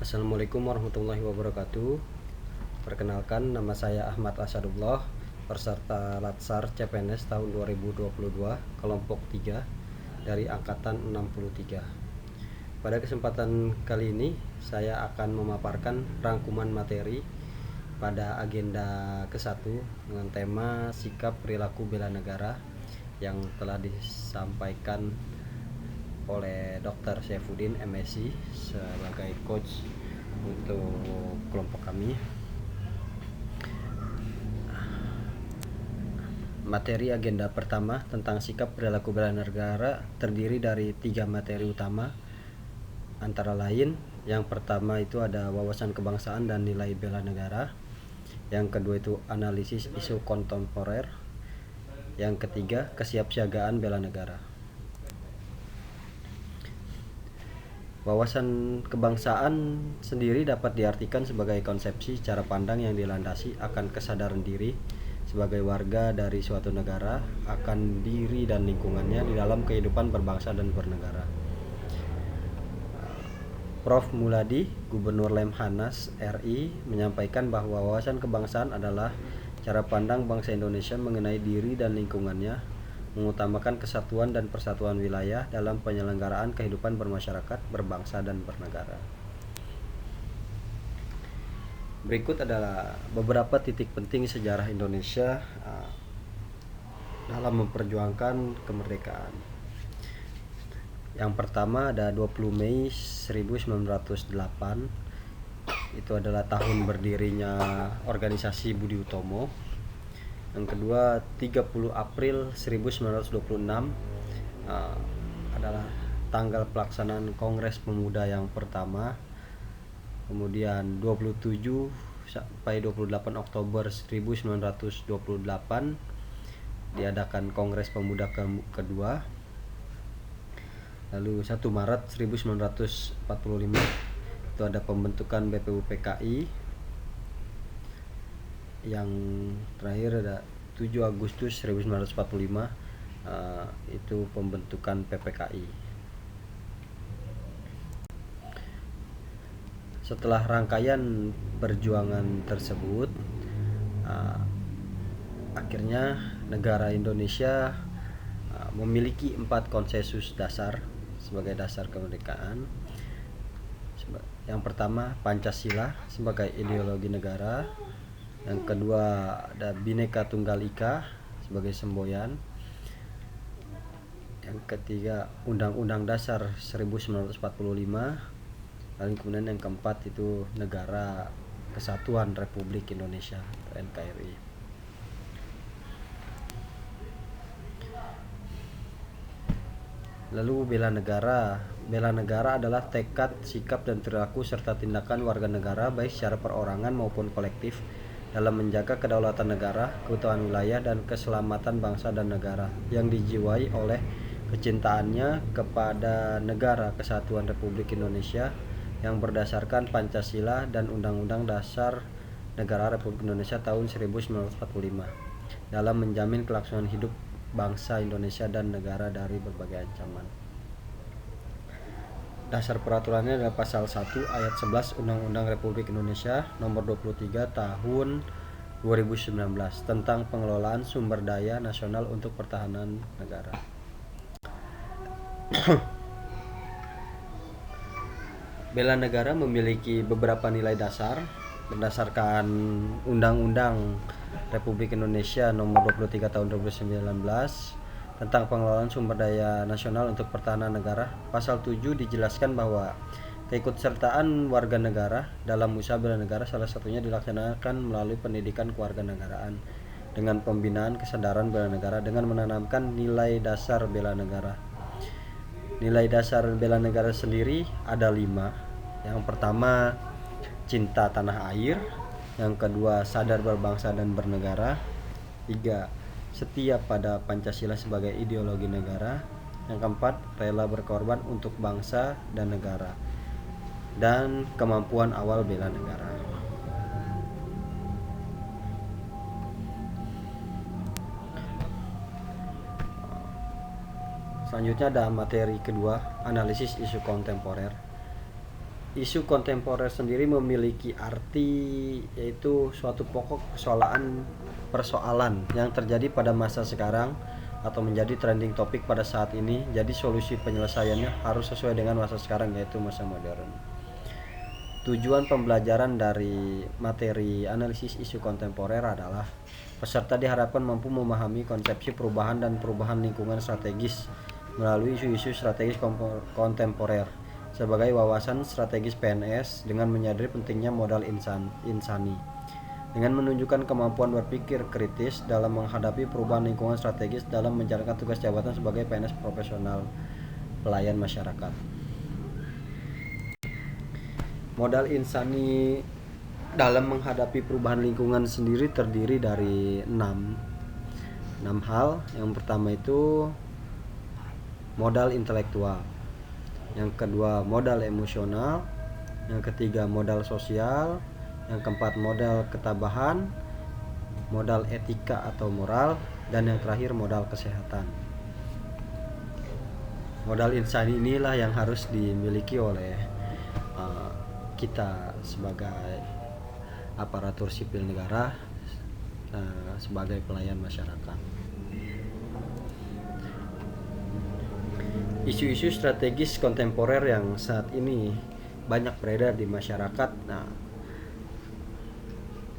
Assalamualaikum warahmatullahi wabarakatuh. Perkenalkan, nama saya Ahmad Asadullah, peserta Latsar CPNS tahun 2022, kelompok 3 dari angkatan 63. Pada kesempatan kali ini, saya akan memaparkan rangkuman materi pada agenda ke-1 dengan tema sikap perilaku bela negara yang telah disampaikan oleh Dr. Saifuddin MSI sebagai coach untuk kelompok kami. Materi agenda pertama tentang sikap perilaku bela negara terdiri dari 3 materi utama, antara lain yang pertama itu ada wawasan kebangsaan dan nilai bela negara, yang kedua itu analisis isu kontemporer, yang ketiga kesiapsiagaan bela negara. Wawasan kebangsaan sendiri dapat diartikan sebagai konsepsi cara pandang yang dilandasi akan kesadaran diri sebagai warga dari suatu negara akan diri dan lingkungannya di dalam kehidupan berbangsa dan bernegara. Prof. Muladi, Gubernur Lemhanas RI, menyampaikan bahwa wawasan kebangsaan adalah cara pandang bangsa Indonesia mengenai diri dan lingkungannya, mengutamakan kesatuan dan persatuan wilayah dalam penyelenggaraan kehidupan bermasyarakat, berbangsa, dan bernegara. Berikut adalah beberapa titik penting sejarah Indonesia dalam memperjuangkan kemerdekaan. Yang pertama ada 20 Mei 1908. Itu adalah tahun berdirinya organisasi Budi Utomo. Yang kedua 30 April 1926 adalah tanggal pelaksanaan Kongres Pemuda yang pertama. Kemudian 27 sampai 28 Oktober 1928 diadakan Kongres Pemuda kedua. Lalu 1 Maret 1945 itu ada pembentukan BPUPKI. Yang terakhir ada 7 Agustus 1945 itu pembentukan PPKI. Setelah rangkaian perjuangan tersebut, akhirnya negara Indonesia memiliki 4 konsensus dasar sebagai dasar kemerdekaan. Yang pertama Pancasila sebagai ideologi negara. Yang kedua ada Bhinneka Tunggal Ika sebagai semboyan. Yang ketiga Undang-Undang Dasar 1945. Lalu kemudian yang keempat itu Negara Kesatuan Republik Indonesia NKRI. Lalu bela negara. Bela negara adalah tekad, sikap, dan perilaku serta tindakan warga negara baik secara perorangan maupun kolektif dalam menjaga kedaulatan negara, keutuhan wilayah, dan keselamatan bangsa dan negara yang dijiwai oleh kecintaannya kepada Negara Kesatuan Republik Indonesia yang berdasarkan Pancasila dan Undang-Undang Dasar Negara Republik Indonesia tahun 1945 dalam menjamin kelangsungan hidup bangsa Indonesia dan negara dari berbagai ancaman. Dasar peraturannya adalah pasal 1 ayat 11 Undang-Undang Republik Indonesia nomor 23 tahun 2019 tentang pengelolaan sumber daya nasional untuk pertahanan negara. Bela negara memiliki beberapa nilai dasar berdasarkan Undang-Undang Republik Indonesia nomor 23 tahun 2019 tentang pengelolaan sumber daya nasional untuk pertahanan negara. Pasal 7 dijelaskan bahwa keikutsertaan warga negara dalam usaha bela negara salah satunya dilaksanakan melalui pendidikan kewarganegaraan dengan pembinaan kesadaran bela negara dengan menanamkan nilai dasar bela negara. Nilai dasar bela negara sendiri ada 5. Yang pertama cinta tanah air, yang kedua sadar berbangsa dan bernegara, 3 setia pada Pancasila sebagai ideologi negara, yang keempat rela berkorban untuk bangsa dan negara, dan kemampuan awal bela negara. Selanjutnya ada materi kedua, analisis isu kontemporer. Isu kontemporer sendiri memiliki arti yaitu suatu pokok persoalan yang terjadi pada masa sekarang atau menjadi trending topik pada saat ini. Jadi solusi penyelesaiannya harus sesuai dengan masa sekarang, yaitu masa modern. Tujuan pembelajaran dari materi analisis isu kontemporer adalah peserta diharapkan mampu memahami konsepsi perubahan dan perubahan lingkungan strategis melalui isu-isu strategis kontemporer sebagai wawasan strategis PNS dengan menyadari pentingnya modal insani dengan menunjukkan kemampuan berpikir kritis dalam menghadapi perubahan lingkungan strategis dalam menjalankan tugas jabatan sebagai PNS profesional pelayan masyarakat. Modal insani dalam menghadapi perubahan lingkungan sendiri terdiri dari 6 hal. Yang pertama itu modal intelektual, yang kedua modal emosional, yang ketiga modal sosial, yang keempat modal ketabahan, modal etika atau moral, dan yang terakhir modal kesehatan. Modal insani inilah yang harus dimiliki oleh kita sebagai aparatur sipil negara, sebagai pelayan masyarakat. Isu-isu strategis kontemporer yang saat ini banyak beredar di masyarakat.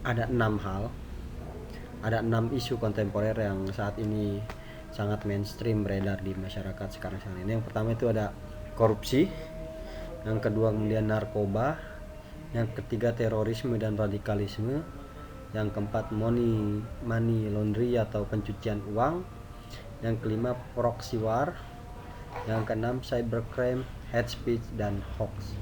Ada 6 isu kontemporer yang saat ini sangat mainstream beredar di masyarakat sekarang ini. Yang pertama itu ada korupsi, yang kedua kemudian narkoba, yang ketiga terorisme dan radikalisme, yang keempat money laundry atau pencucian uang, yang kelima proxy war, yang keenam cybercrime, hate speech, dan hoax.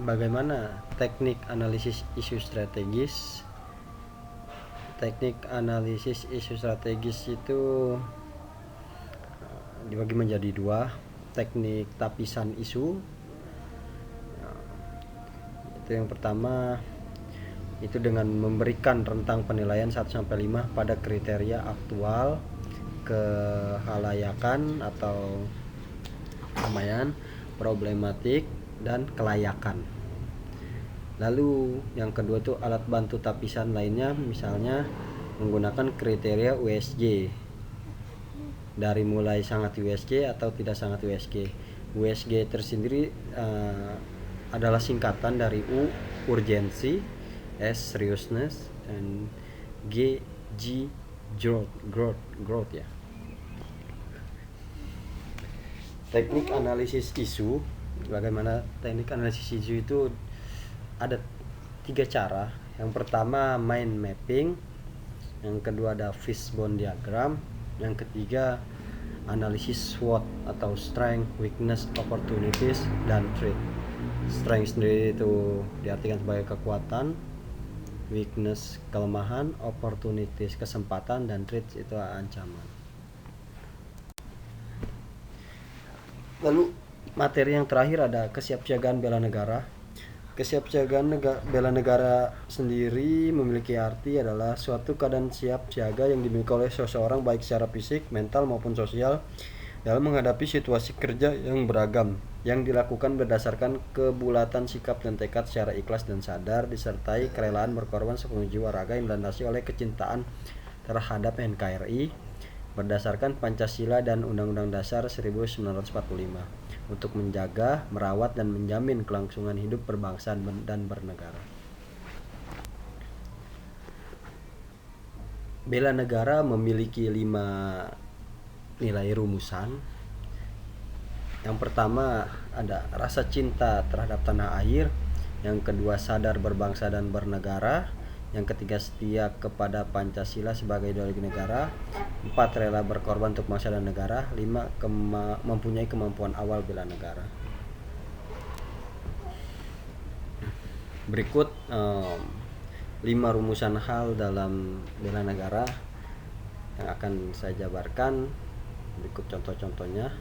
Bagaimana teknik analisis isu strategis? Teknik analisis isu strategis itu dibagi menjadi 2. Teknik tapisan isu. Itu yang pertama itu dengan memberikan rentang penilaian 1-5 pada kriteria aktual, kehalayakan atau keramaian, problematik, dan kelayakan. Lalu yang kedua itu alat bantu tapisan lainnya, misalnya menggunakan kriteria USG, dari mulai sangat USG atau tidak sangat USG. USG tersendiri adalah singkatan dari U urgensi, S seriousness, dan G growth ya. Teknik analisis isu. Bagaimana teknik analisis isu itu ada 3 cara. Yang pertama mind mapping, yang kedua ada fishbone diagram, yang ketiga analisis SWOT atau strength, weakness, opportunities, dan threat. Strength sendiri itu diartikan sebagai kekuatan, weakness kelemahan, opportunities kesempatan, dan threat itu ancaman. Lalu materi yang terakhir ada kesiapsiagaan bela negara. Kesiapsiagaan bela negara sendiri memiliki arti adalah suatu keadaan siap siaga yang dimiliki oleh seseorang baik secara fisik, mental maupun sosial dalam menghadapi situasi kerja yang beragam, yang dilakukan berdasarkan kebulatan sikap dan tekad secara ikhlas dan sadar, disertai kerelaan berkorban sepenuh jiwa raga yang dilandasi oleh kecintaan terhadap NKRI berdasarkan Pancasila dan Undang-Undang Dasar 1945 untuk menjaga, merawat, dan menjamin kelangsungan hidup berbangsa dan bernegara. Bela negara memiliki 5 nilai rumusan. Yang pertama ada rasa cinta terhadap tanah air, yang kedua sadar berbangsa dan bernegara, yang ketiga setia kepada Pancasila sebagai ideologi negara, 4 rela berkorban untuk bangsa dan negara, 5 mempunyai kemampuan awal bela negara. Berikut 5 rumusan hal dalam bela negara yang akan saya jabarkan. Berikut contoh-contohnya.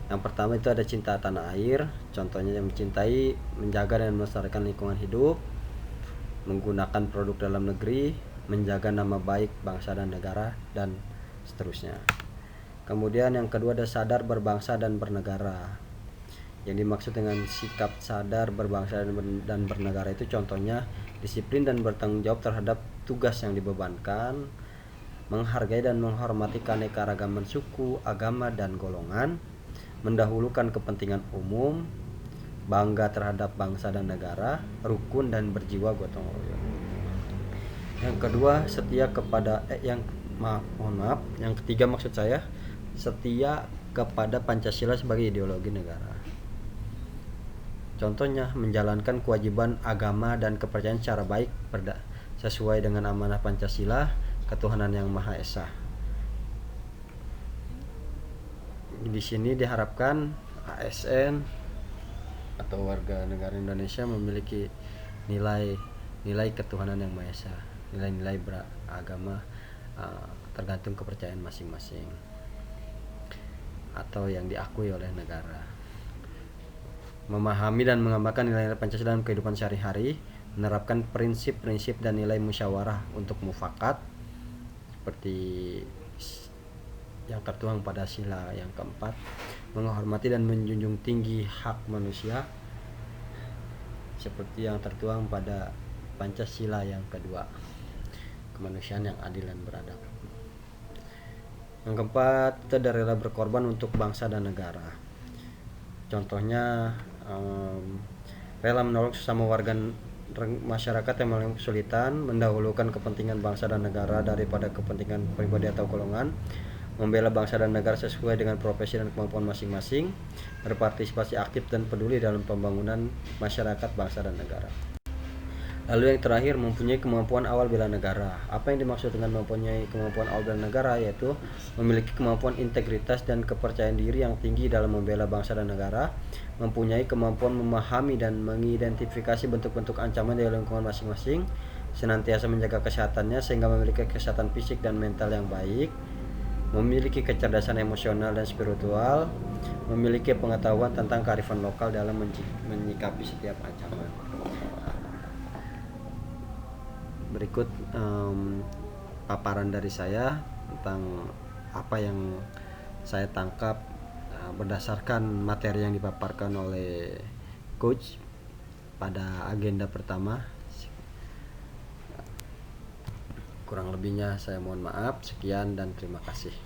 Yang pertama itu ada cinta tanah air. Contohnya yang mencintai, menjaga dan melestarikan lingkungan hidup, menggunakan produk dalam negeri, menjaga nama baik bangsa dan negara, dan seterusnya. Kemudian yang kedua ada sadar berbangsa dan bernegara. Yang dimaksud dengan sikap sadar berbangsa dan bernegara itu contohnya disiplin dan bertanggung jawab terhadap tugas yang dibebankan, menghargai dan menghormati keanekaragaman suku, agama, dan golongan, mendahulukan kepentingan umum, bangga terhadap bangsa dan negara, rukun dan berjiwa gotong royong. Yang kedua, setia kepada yang ketiga maksud saya, setia kepada Pancasila sebagai ideologi negara. Contohnya menjalankan kewajiban agama dan kepercayaan secara baik sesuai dengan amanah Pancasila, ketuhanan yang Maha Esa. Di sini diharapkan ASN atau warga negara Indonesia memiliki nilai ketuhanan yang Maha Esa, nilai-nilai beragama tergantung kepercayaan masing-masing atau yang diakui oleh negara. Memahami dan mengamalkan nilai-nilai Pancasila dalam kehidupan sehari-hari, menerapkan prinsip-prinsip dan nilai musyawarah untuk mufakat seperti yang tertuang pada sila yang keempat, menghormati dan menjunjung tinggi hak manusia seperti yang tertuang pada Pancasila yang kedua, kemanusiaan yang adil dan beradab. Yang keempat, kita rela berkorban untuk bangsa dan negara. Contohnya rela menolong sesama warga masyarakat yang mengalami kesulitan, mendahulukan kepentingan bangsa dan negara daripada kepentingan pribadi atau golongan, membela bangsa dan negara sesuai dengan profesi dan kemampuan masing-masing, berpartisipasi aktif dan peduli dalam pembangunan masyarakat, bangsa, dan negara. Lalu yang terakhir, mempunyai kemampuan awal bela negara. Apa yang dimaksud dengan mempunyai kemampuan awal bela negara? Yaitu memiliki kemampuan integritas dan kepercayaan diri yang tinggi dalam membela bangsa dan negara, mempunyai kemampuan memahami dan mengidentifikasi bentuk-bentuk ancaman di lingkungan masing-masing, senantiasa menjaga kesehatannya sehingga memiliki kesehatan fisik dan mental yang baik, memiliki kecerdasan emosional dan spiritual, memiliki pengetahuan tentang kearifan lokal dalam menyikapi setiap ancaman. Berikut paparan dari saya tentang apa yang saya tangkap berdasarkan materi yang dipaparkan oleh coach pada agenda pertama. Kurang lebihnya saya mohon maaf. Sekian dan terima kasih.